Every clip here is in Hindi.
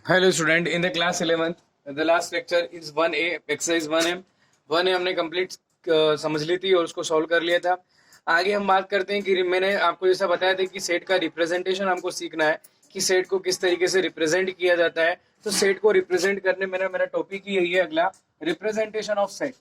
Hello student, in the class 11th, the last lecture is 1A, exercise 1M. 1A हमने complete समझ ली थी और उसको solve कर लिया था. आगे हम बात करते हैं कि मैंने आपको जैसा बताया था कि सेट का रिप्रेजेंटेशन हमको सीखना है कि सेट को किस तरीके से रिप्रेजेंट किया जाता है. तो सेट को रिप्रेजेंट करने में मेरा टॉपिक ही यही है अगला, रिप्रेजेंटेशन ऑफ सेट.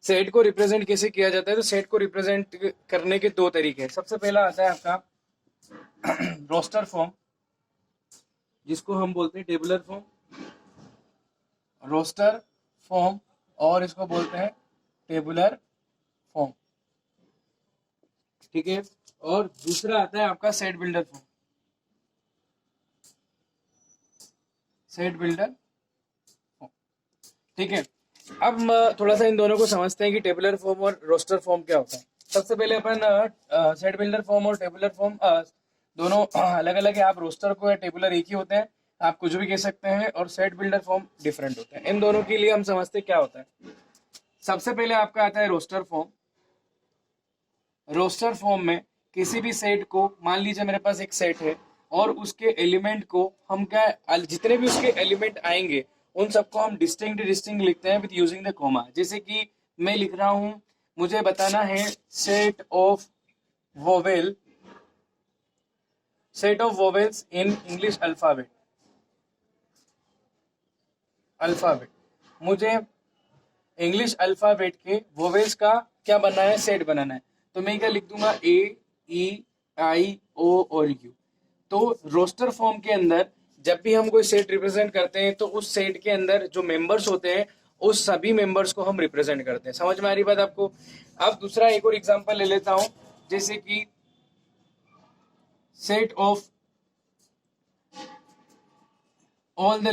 सेट को रिप्रेजेंट कैसे किया जाता है? तो सेट को रिप्रेजेंट करने के दो तरीके हैं. सबसे पहला आता है आपका रोस्टर फॉर्म, जिसको हम बोलते हैं टेबुलर फॉर्म, रोस्टर फॉर्म, और इसको बोलते हैं टेबुलर फॉर्म. ठीक है. और दूसरा आता है आपका set builder form. Set builder form. ठीक है. अब हम थोड़ा सा इन दोनों को समझते हैं कि टेबुलर फॉर्म और रोस्टर फॉर्म क्या होता है. सबसे पहले अपन सेट बिल्डर फॉर्म और टेबुलर फॉर्म दोनों अलग अलग है. आप रोस्टर को या टेबुलर एक ही होते हैं, आप कुछ भी कह सकते हैं, और सेट बिल्डर फॉर्म डिफरेंट होते हैं. इन दोनों के लिए हम समझते क्या होता है. सबसे पहले आपका आता है रोस्टर फॉर्म. रोस्टर फॉर्म में किसी भी सेट को, मान लीजिए मेरे पास एक सेट है और उसके एलिमेंट को हम क्या, जितने भी उसके एलिमेंट आएंगे उन सबको हम डिस्टिंक्ट लिखते हैं विद यूजिंग द कॉमा. जैसे कि मैं लिख रहा हूं, मुझे बताना है set of vowel, set of vowels in English alphabet. मुझे इंग्लिश अल्फाबेट के वोवेल्स का क्या बनना है, सेट बनाना है. तो मैं क्या लिख दूंगा, ए, ई, आई, ओ और यू. तो रोस्टर फॉर्म के अंदर जब भी हम कोई सेट रिप्रेजेंट करते हैं तो उस सेट के अंदर जो मेंबर्स होते हैं उस सभी मेंबर्स को हम रिप्रेजेंट करते हैं. समझ में आ रही बात आपको? अब दूसरा एक और एग्जांपल ले लेता हूं, जैसे कि set of all the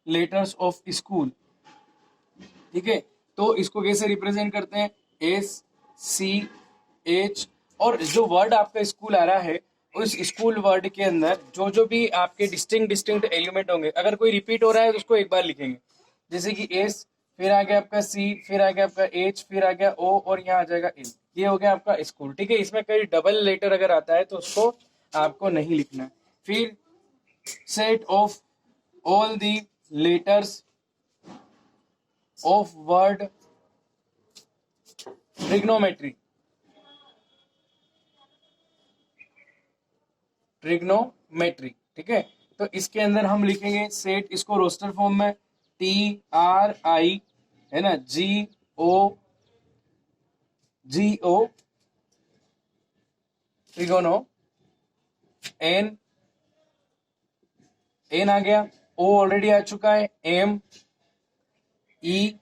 letters of school. ठीक है. तो इसको कैसे रिप्रेजेंट करते हैं, एस, सी, एच, और जो वर्ड आपका स्कूल आ रहा है उस स्कूल वर्ड के अंदर जो जो भी आपके डिस्टिंक्ट एलिमेंट होंगे, अगर कोई रिपीट हो रहा है तो उसको एक बार लिखेंगे. जैसे कि एस, फिर आ गया आपका सी, फिर आ गया आपका एच, फिर आ गया ओ, और यहाँ आ जाएगा एल. ये हो गया आपका स्कूल. ठीक है. इसमें कई डबल लेटर अगर आता है तो उसको आपको नहीं लिखना है. फिर set of all the letters of word trigonometry. ठीक है. तो इसके अंदर हम लिखेंगे सेट, इसको रोस्टर फॉर्म में TRI है ना, GO ट्रिगोनो, N आ गया, O ऑलरेडी आ चुका है, M, E,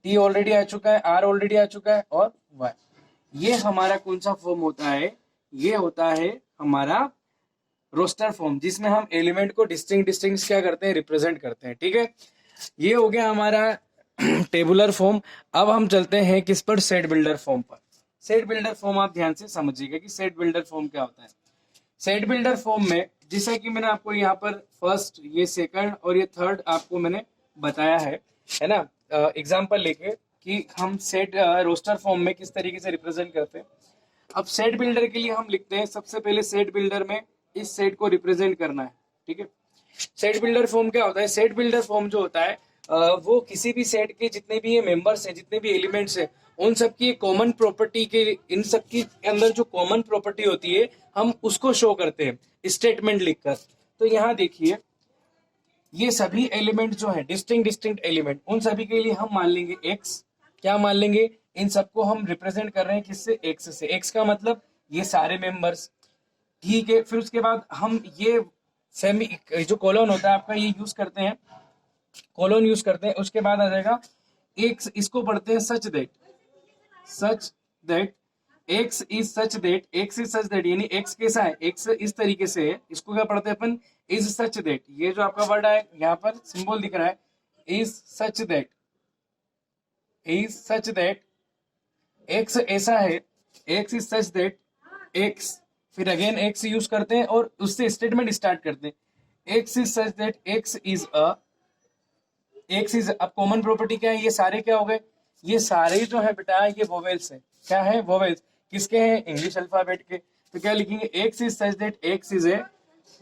T ऑलरेडी आ चुका है, R ऑलरेडी आ चुका है, और Y. ये हमारा कौन सा फॉर्म होता है, ये होता है हमारा रोस्टर फॉर्म, जिसमें हम एलिमेंट को डिस्टिंक्ट क्या करते हैं, रिप्रेजेंट करते हैं. ठीक है. ये हो गया हमारा टेबुलर फॉर्म. अब हम चलते हैं किस पर, सेट बिल्डर फॉर्म पर. सेट बिल्डर फॉर्म आप ध्यान से समझिएगा कि सेट बिल्डर फॉर्म क्या होता है. सेट बिल्डर फॉर्म में जैसा कि मैंने आपको यहाँ पर फर्स्ट, ये सेकंड और ये थर्ड आपको मैंने बताया है ना, एग्जांपल लेके कि हम सेट रोस्टर फॉर्म में किस तरीके से रिप्रेजेंट करते हैं. अब सेट बिल्डर के लिए हम लिखते हैं, सबसे पहले सेट बिल्डर में इस सेट को रिप्रेजेंट करना है. ठीक है. सेट बिल्डर फॉर्म क्या होता है, सेट बिल्डर फॉर्म जो होता है वो किसी भी सेट के जितने भी ये मेंबर्स हैं, जितने भी एलिमेंट्स हैं, उन सबकी कॉमन प्रॉपर्टी के, इन सबकी अंदर जो कॉमन प्रॉपर्टी होती है हम उसको शो करते हैं स्टेटमेंट लिखकर. तो यहाँ देखिए, ये सभी एलिमेंट जो है डिस्टिंक्ट एलिमेंट, उन सभी के लिए हम मान लेंगे एक्स. क्या मान लेंगे, इन सबको हम रिप्रेजेंट कर रहे हैं किससे, एक्स से. एक्स का मतलब ये सारे मेंबर्स. ठीक है. फिर उसके बाद हम ये सेमी, जो कॉलन होता है आपका, ये यूज करते हैं, कॉलन यूज करते हैं. उसके बाद आ जाएगा एक्स, इसको पढ़ते हैं सच that x is such that, यानी एक्स कैसा है, एक्स इस तरीके से है. इसको क्या पढ़ते हैं अपन, इज सच दैट. ये जो आपका वर्ड है यहाँ पर सिंबल दिख रहा है, इज सच दैट एक्स ऐसा है, x is such that x, फिर अगेन एक्स यूज करते हैं और उससे स्टेटमेंट स्टार्ट करते हैं. X is such that x is अब कॉमन प्रॉपर्टी क्या है, ये सारे क्या हो गए, ये सारे जो है बेटा ये वोवेल्स है. क्या है, वोवेल्स. किसके हैं, इंग्लिश अल्फाबेट के. तो क्या लिखेंगे, x is such that x is A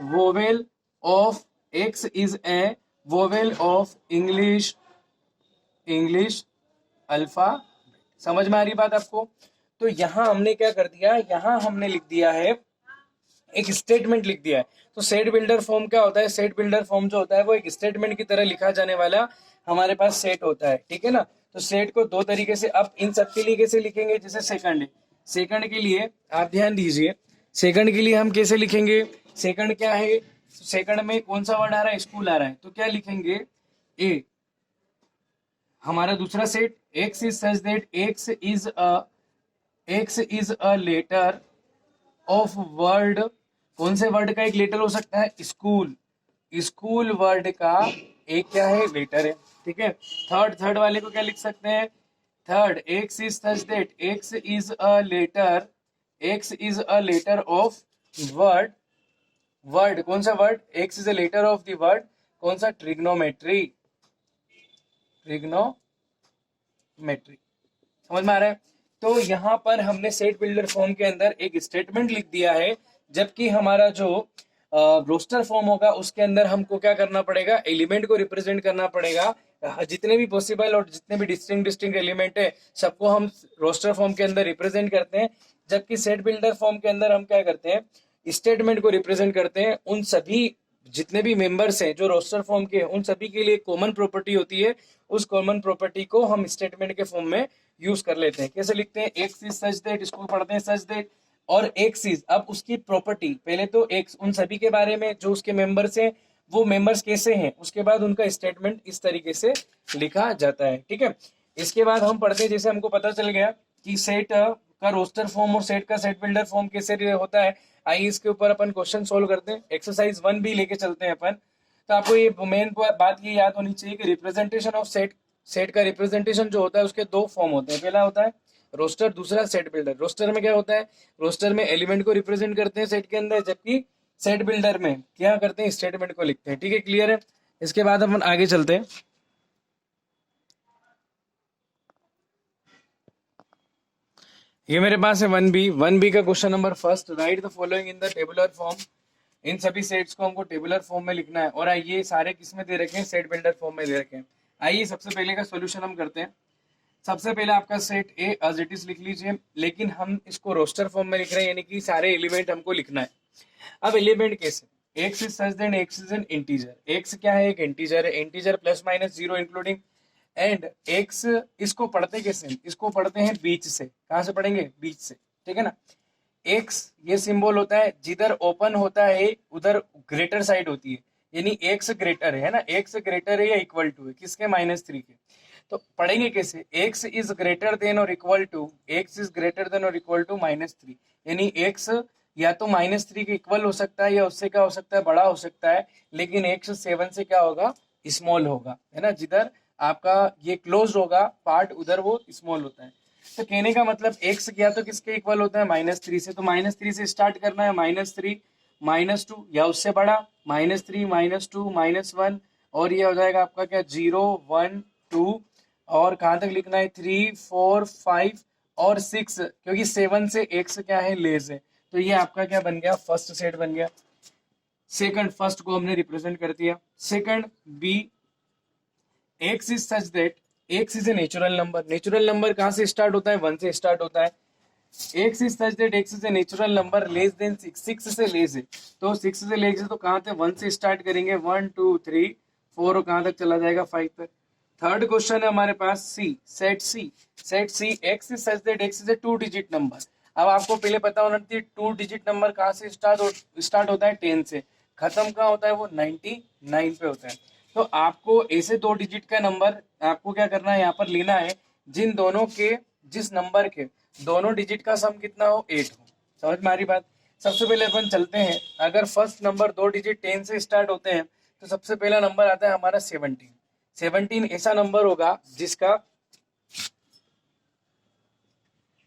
vowel of, x is A vowel of English alpha. समझ में आ रही बात आपको? तो यहां हमने क्या कर दिया, यहां हमने लिख दिया है, एक स्टेटमेंट लिख दिया है। तो सेट बिल्डर फॉर्म क्या होता है, सेट बिल्डर फॉर्म जो होता है वो एक स्टेटमेंट की तरह लिखा जाने वाला हमारे पास सेट होता है, ठीक है ना। तो सेट को दो तरीके से, अब इन सब के लिए कैसे लिखेंगे, जैसे सेकंड है, सेकंड के लिए आप ध्यान दीजिए, सेकंड के लिए हम कैसे लिखेंगे, सेकंड क्या है, सेकंड में कौन सा वर्ड आ रहा है, स्कूल आ रहा है, तो क्या लिखेंगे, ए हमारा दूसरा set, x is such that x is a letter of word, कौन से वर्ड का एक लेटर हो सकता है, स्कूल, स्कूल वर्ड का एक क्या है, लेटर है, ठीक है। थर्ड वाले को क्या लिख सकते हैं, third, x is such that x is a letter, x is a letter of word, word कौन सा word, x is a letter of the word कौन सा, ट्रिग्नोमेट्री, ट्रिग्नोमेट्री। समझ में आ रहा है? तो यहाँ पर हमने सेट बिल्डर फॉर्म के अंदर एक स्टेटमेंट लिख दिया है, जबकि हमारा जो रोस्टर फॉर्म होगा उसके अंदर हमको क्या करना पड़ेगा, एलिमेंट को रिप्रेजेंट करना पड़ेगा, जितने भी पॉसिबल और जितने भी डिस्टिंक्ट एलिमेंट है सबको हम रोस्टर फॉर्म के अंदर रिप्रेजेंट करते हैं। जबकि सेट बिल्डर फॉर्म के अंदर हम क्या करते हैं, स्टेटमेंट को रिप्रेजेंट करते हैं। उन सभी जितने भी मेंबर्स हैं जो रोस्टर फॉर्म के, उन सभी के लिए कॉमन प्रॉपर्टी होती है, उस कॉमन प्रॉपर्टी को हम स्टेटमेंट के फॉर्म में यूज कर लेते हैं। कैसे लिखते हैं, एक्स इज सच दैट, इसको पढ़ते हैं सच दैट, और एक्स इज, अब उसकी प्रॉपर्टी, पहले तो एक्स उन सभी के बारे में जो उसके मेंबर्स हैं, वो मेंबर्स कैसे हैं, उसके बाद उनका स्टेटमेंट इस तरीके से लिखा जाता है, ठीक है। इसके बाद हम पढ़ते हैं, जैसे हमको पता चल गया कि सेट का रोस्टर फॉर्म और सेट का सेट बिल्डर फॉर्म कैसे होता है, आइए इसके ऊपर अपन क्वेश्चन सोल्व करते हैं। एक्सरसाइज 1 भी लेके चलते हैं अपन। तो आपको ये मेन बात ये याद होनी चाहिए कि रिप्रेजेंटेशन ऑफ सेट, सेट का रिप्रेजेंटेशन जो होता है उसके दो फॉर्म होते हैं, पहला होता है रोस्टर, दूसरा सेट बिल्डर। रोस्टर में क्या होता है, रोस्टर में एलिमेंट को रिप्रेजेंट करते हैं सेट के अंदर, जबकि सेट बिल्डर में क्या करते हैं, स्टेटमेंट को लिखते हैं, ठीक है, क्लियर है। इसके बाद अपन आगे चलते हैं। ये मेरे पास है 1B का question number first, write the following in the tabular form. इन सभी सेट्स को हमको टेबुलर फॉर्म में लिखना है, और आइए सारे किस में दे रखे हैं, सेट बिल्डर फॉर्म में दे रखे हैं। आइए सबसे पहले का सॉल्यूशन हम करते हैं। सबसे पहले आपका set A as it is लिख लीजिए, लेकिन हम इसको रोस्टर फॉर्म में लिख रहे हैं, यानी कि सारे एलिमेंट हमको लिखना है। अब एलिमेंट कैसे, x is such that x is an integer, x क्या है, एक इंटीजर है, integer plus minus zero including and x. इसको पढ़ते कैसे, इसको पढ़ते हैं बीच से, कहां से पढ़ेंगे, बीच से, ठीक है ना। एक्स ये सिंबल होता है, जिधर ओपन होता है उधर ग्रेटर साइड होती है, यानी एक्स ग्रेटर है ना, एक्स ग्रेटर है या इक्वल टू है किसके, -3 के। तो पढ़ेंगे कैसे, x is greater than or equal to, x is greater than or equal to -3, यानी एक्स या तो -3 के इक्वल हो सकता है या उससे क्या हो सकता है, बड़ा हो सकता है, लेकिन एक्स 7 से क्या होगा, स्मॉल होगा, है ना। जिधर आपका ये क्लोज होगा पार्ट उधर वो स्मॉल होता है। तो कहने का मतलब एक्स क्या तो किसके इक्वल होता है, -3 से। तो -3 से स्टार्ट करना है, -3 -2 या उससे बड़ा, -3 -2 -1, और ये हो जाएगा आपका क्या, 0 1 2, और कहां तक लिखना है, 3 4 5 और 6, क्योंकि 7 से एक्स क्या है, लेस है। तो ये आपका क्या बन गया, फर्स्ट सेट बन गया। सेकंड, फर्स्ट को हमने रिप्रेजेंट कर दिया। Second B, x is such that x is a natural number, natural number कहां से स्टार्ट होता है, 1 से स्टार्ट होता है। X is such that x is a natural number less than 6, 6 से लेस है, तो 6 से लेस है, तो कहां थे, 1 से स्टार्ट करेंगे, 1 2 3 4, और कहां तक चला जाएगा, 5 तक। थर्ड क्वेश्चन है हमारे पास C, set C, set C, X is such that x is a 2 digit number. अब आपको पहले पता होना चाहिए 2 डिजिट नंबर कहां से स्टार्ट होता है, 10 से, खत्म कहां होता है, वो 99 पे होता है। तो आपको ऐसे 2 डिजिट का नंबर आपको क्या करना है, यहाँ पर लेना है, जिन दोनों के, जिस नंबर के दोनों डिजिट का सम कितना हो, 8 हो। समझ में आ रही बात। सबसे पहले अपन चलते हैं, अगर फर्स्ट नंबर 2 डिजिट 10 से स्टार्ट होते हैं, तो सबसे पहला नंबर आता है हमारा 17। 17 ऐसा नंबर होगा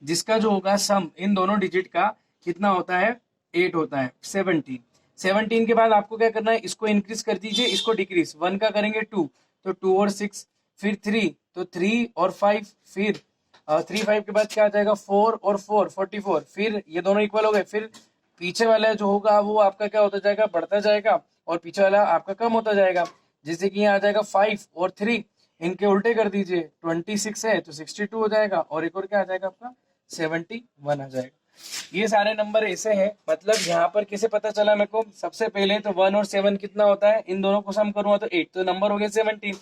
जिसका जो होगा सम इन दोनों डिजिट का कितना होता है, 8 होता है, 17। 17 के बाद आपको क्या करना है, इसको इंक्रीज कर दीजिए, इसको डिक्रीज, 1 का करेंगे 2, तो 2 और 6, फिर 3, तो 3 और 5, फिर 3 5 के बाद क्या आ जाएगा, 4 और 4 44, फिर ये दोनों इक्वल हो गए, फिर पीछे वाला जो होगा वो आपका क्या होता जाएगा, बढ़ता जाएगा, और पीछे वाला आपका कम होता जाएगा। जैसे कि यहाँ आ जाएगा 5 और 3, इनके उल्टे कर दीजिए, 26 है तो 62 हो जाएगा, और एक और क्या आ जाएगा आपका 71 आ जाएगा। ये सारे नंबर ऐसे हैं, मतलब यहाँ पर कैसे पता चला मेरे को, सबसे पहले तो 1 और 7 कितना होता है, इन दोनों को सम करूंगा तो 8, तो नंबर हो गया 17।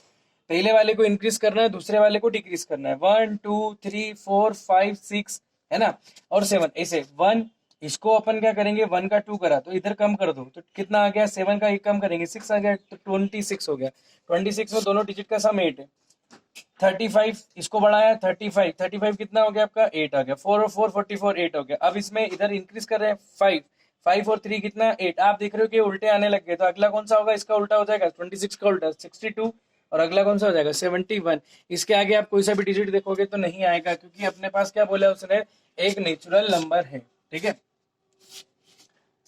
पहले वाले को इंक्रीज करना है, दूसरे वाले को डिक्रीज करना है, 1 2 3 4 5 6 है ना, और 7 ऐसे 1, इसको अपन क्या करेंगे, 1 का 2 करा तो इधर कम कर दो तो कितना आ गया, 7 का 1 कम करेंगे 6 आ गया, तो 26 हो गया। 26 में दोनों डिजिट का सम 8 है। 35 इसको बढ़ाया, 35 कितना हो गया आपका 8 आ गया, 4 और 4 44 8 हो गया। अब इसमें इधर इंक्रीज कर रहे हैं 5 और 3 कितना 8, आप देख रहे हो कि उल्टे आने लग गए, तो अगला कौन सा होगा, इसका उल्टा हो जाएगा, 26 का उल्टा 62, और अगला कौन सा हो जाएगा 71। इसके आगे आप कोई सा भी डिजिट देखोगे तो नहीं आएगा, क्योंकि अपने पास क्या बोला उसने, एक नेचुरल नंबर है, ठीक है।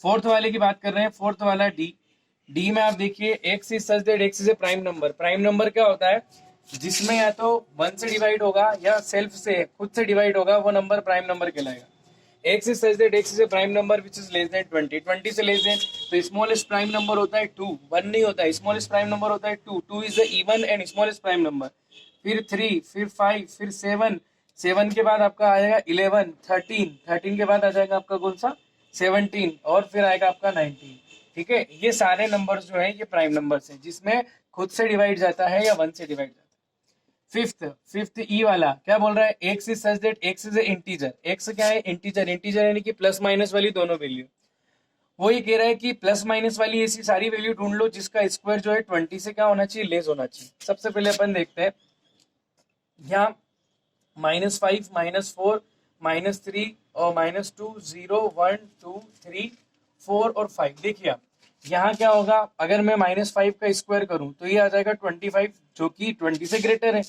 फोर्थ वाले की बात कर रहे हैं, फोर्थ वाला डी में आप देखिए, x is such that x is A prime number. Prime number क्या होता है, जिसमें या तो 1 से डिवाइड होगा या सेल्फ से खुद से डिवाइड होगा, वो नंबर प्राइम नंबर कहलाएगा। X is such that x is A prime number which is less then 20, 20 से लेस देन, तो स्मॉलेस्ट प्राइम नंबर होता है 2, 1 नहीं होता है, स्मॉलेस्ट प्राइम नंबर होता है 2, 2 is the even and smallest prime number. फिर 3, फिर 5, फिर 7, 7 के बाद आपका आएगा 11, 13, 13 के बाद आ जाएगा आपका कौन सा 17, और फिर आएगा आपका 19, ठीक है। ये सारे नंबर्स जो है ये प्राइम नंबर्स हैं, जिसमें खुद से डिवाइड जाता है या 1 से डिवाइड जाता है। फिफ्थ ई वाला क्या बोल रहा है, x is such that x is a integer. X क्या है, इंटीजर, इंटीजर यानी कि प्लस माइनस वाली दोनों वैल्यू। वो ये कह रहा है कि प्लस माइनस वाली ऐसी सारी वैल्यू ढूंढ लो जिसका स्क्वायर जो है 20 से क्या होना चाहिए, लेस होना चाहिए। सबसे पहले अपन देखते हैं यहाँ -5, -4, -3 और -2 0 1 2 3 4 और 5। देखिए आप यहाँ क्या होगा, अगर मैं -5 का स्क्वायर करूं तो ये आ जाएगा 25, जो कि 20 से ग्रेटर है।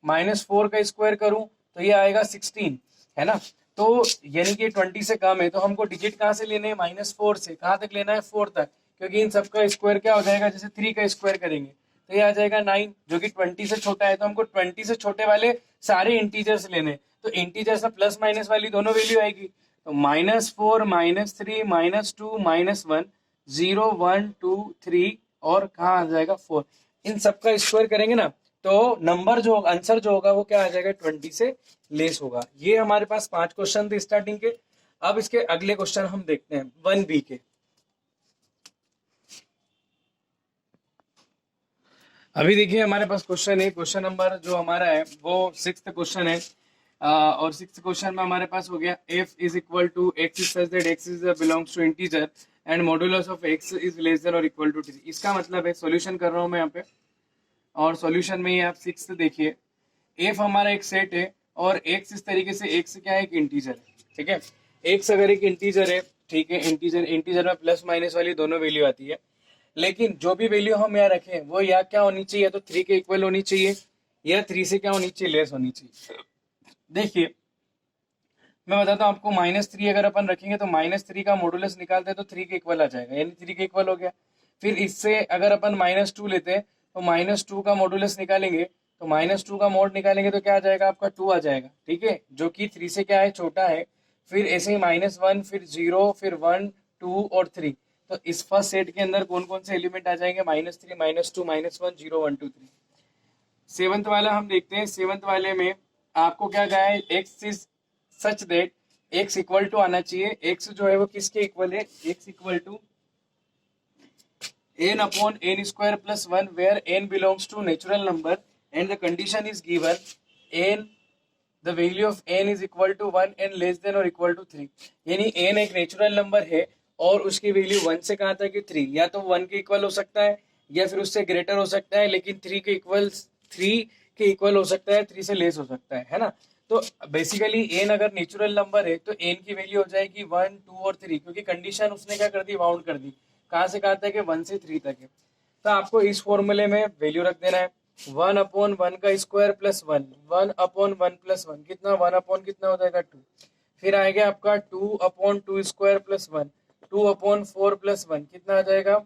-4 का स्क्वायर करूं तो ये आएगा 16, है ना। तो यानी कि 20 से कम है, तो हमको डिजिट कहाँ से लेने हैं, -4 से कहाँ तक लेना है, 4 तक, क्योंकि इन सबका स्क्वायर क्या हो जाएगा, जैसे 3 का स्क्वायर करेंगे तो ये आ जाएगा 9, जो कि 20 से छोटा है, तो हमको 20 से छोटे वाले सारे इंटीजर्स लेने, तो इंटीजर्स में प्लस माइनस वाली दोनों वैल्यू आएगी, तो -4 -3 -2 -1 0 1 2 3 और कहाँ आ जाएगा 4। इन सबका स्क्वायर करेंगे ना, तो नंबर जो आंसर जो होगा वो क्या आ जाएगा, 20 से लेस होगा। ये हमारे पास 5 क्वेश्चन थे स्टार्टिंग के। अब इसके अगले क्वेश्चन हम देखते हैं 1B के। अभी देखिए हमारे पास क्वेश्चन है, क्वेश्चन नंबर जो हमारा है वो 6th क्वेश्चन है, और 6th क्वेश्चन में हमारे पास हो गया f is equal to x is such that x is belongs to integer and modulus of x is less than or equal to 3। इसका मतलब है, सॉल्यूशन कर रहा हूं मैं यहाँ पे, और सॉल्यूशन में ये आप 6th देखिए, f हमारा एक सेट है और x इस तरीके से, x क्या है, एक इंटीजर है, ठीक है। x अगर एक इंटीजर है, ठीक है, इंटीजर में प्लस माइनस वाली दोनों वैल्यू आती है, लेकिन जो भी वैल्यू हम यहाँ रखें वो या क्या होनी चाहिए, या तो 3 के इक्वल होनी चाहिए, या 3 से क्या होनी चाहिए, लेस होनी चाहिए। देखिए मैं बताता हूँ आपको, -3 अगर अपन रखेंगे तो -3 का मॉडुलस निकालते हैं तो 3 के इक्वल आ जाएगा, यानी 3 के इक्वल हो गया। फिर इससे अगर अपन -2 लेते हैं तो -2 का मॉडुलस निकालेंगे, तो -2 का मोड निकालेंगे तो क्या आ जाएगा आपका 2 आ जाएगा, ठीक है, जो कि 3 से क्या है, छोटा है। फिर ऐसे ही -1, फिर 0, फिर 1 2 और 3, तो इस फर्स्ट सेट के अंदर कौन कौन से एलिमेंट आ जाएंगे, -3 -2 -1 0 1 2 3। सेवंथ वाला हम देखते हैं, सेवंथ वाले में आपको क्या कहा है, x is such that x equal to आना चाहिए, एक्स जो है वो किसके इक्वल है, x equal to n upon n square plus 1 where n belongs to natural number and the condition is given n the value of n is equal to 1 and less than or equal to 3। यानी n एक नेचुरल नंबर है और उसकी वैल्यू 1 से कहाँ तक है, 3, या तो 1 के इक्वल हो सकता है या फिर उससे ग्रेटर हो सकता है, लेकिन 3 के इक्वल हो सकता है, 3 से लेस हो सकता है ना। तो बेसिकली n अगर नेचुरल नंबर है तो n की वैल्यू हो जाएगी 1 2 और 3, क्योंकि कंडीशन उसने क्या कर दी, बाउंड कर दी, कहाँ से कहाँ तक है, 1 से 3 तक है। तो आपको इस फॉर्मूले में वैल्यू रख देना है, 1/1 का स्क्वायर प्लस 1, 1/1 प्लस 1 कितना, 1 कितना हो जाएगा 2। फिर आएगा आपका 2/2 स्क्वायर प्लस 1, 2/4 प्लस 1 कितना आ जाएगा,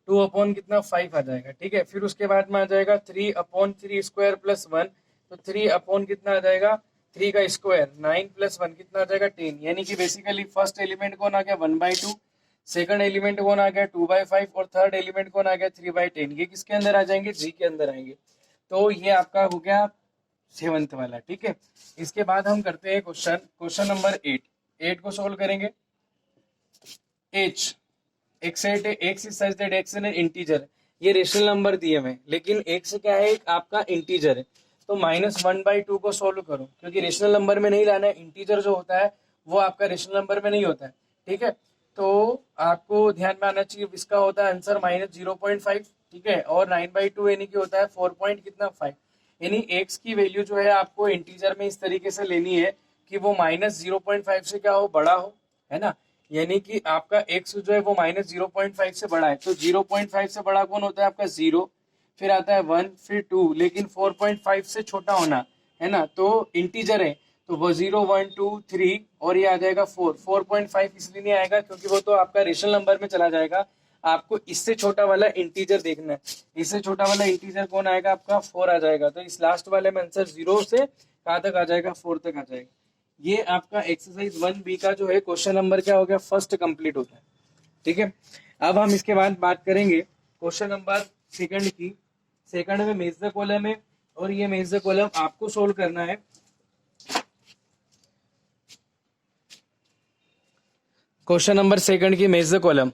2 कितना 5 आ जाएगा, ठीक है। फिर उसके बाद में आ जाएगा 3/3 स्क्वायर प्लस 1, तो 3 कितना आ जाएगा, 3 का स्क्वायर 9 + 1 कितना आ जाएगा 10, यानी कि बेसिकली फर्स्ट एलिमेंट कौन आ गया 1/2, सेकंड एलिमेंट कौन आ गया 2/5 और थर्ड एलिमेंट कौन आ गया 3/10। ये किसके अंदर आ जाएंगे, जी के अंदर आएंगे। तो ये आपका हो गया 7th वाला, ठीक है। इसके बाद हम करते हैं क्वेश्चन नंबर 8 को सोल्व करेंगे। x is such that x N integer, ये रेशनल नंबर दिए हुए, लेकिन x क्या है, एक आपका इंटीजर है। तो -1/2 को सोल्व करो, क्योंकि रेशनल नंबर में नहीं लाना है, इंटीजर जो होता है वो आपका रेशनल नंबर में नहीं होता है, ठीक है। तो आपको ध्यान में आना चाहिए, इसका होता है आंसर -0.5, ठीक है, और 9/2 यानी कि होता है 4 यानी x की वैल्यू जो है आपको इंटीजर में इस तरीके से लेनी है कि वो -0.5 से क्या हो, बड़ा हो, है ना। यानी कि आपका x जो है वो -0.5 से बड़ा है। तो 0.5 से बड़ा कौन होता है आपका 0, फिर आता है 1, फिर 2, लेकिन 4.5 से छोटा होना, है ना। तो इंटीजर है तो वो 0, 1, 2, 3 और ये आ जाएगा 4.5 इसलिए नहीं आएगा क्योंकि वो तो आपका रेशनल नंबर में चला जाएगा। आपको इससे छोटा वाला इंटीजर देखना है, इससे छोटा वाला इंटीजर कौन आएगा आपका 4 आ जाएगा। तो इस लास्ट वाले में आंसर 0 से कहाँ तक आ जाएगा, 4 तक आ जाएगा। ये आपका एक्सरसाइज 1B का जो है क्वेश्चन नंबर क्या हो गया, फर्स्ट कंप्लीट होता है, ठीक है। अब हम इसके बाद बात करेंगे क्वेश्चन नंबर सेकंड की। सेकंड में मेज द कॉलम है और ये मेज द कॉलम आपको सोल्व करना है। क्वेश्चन नंबर सेकंड की मेज द कॉलम,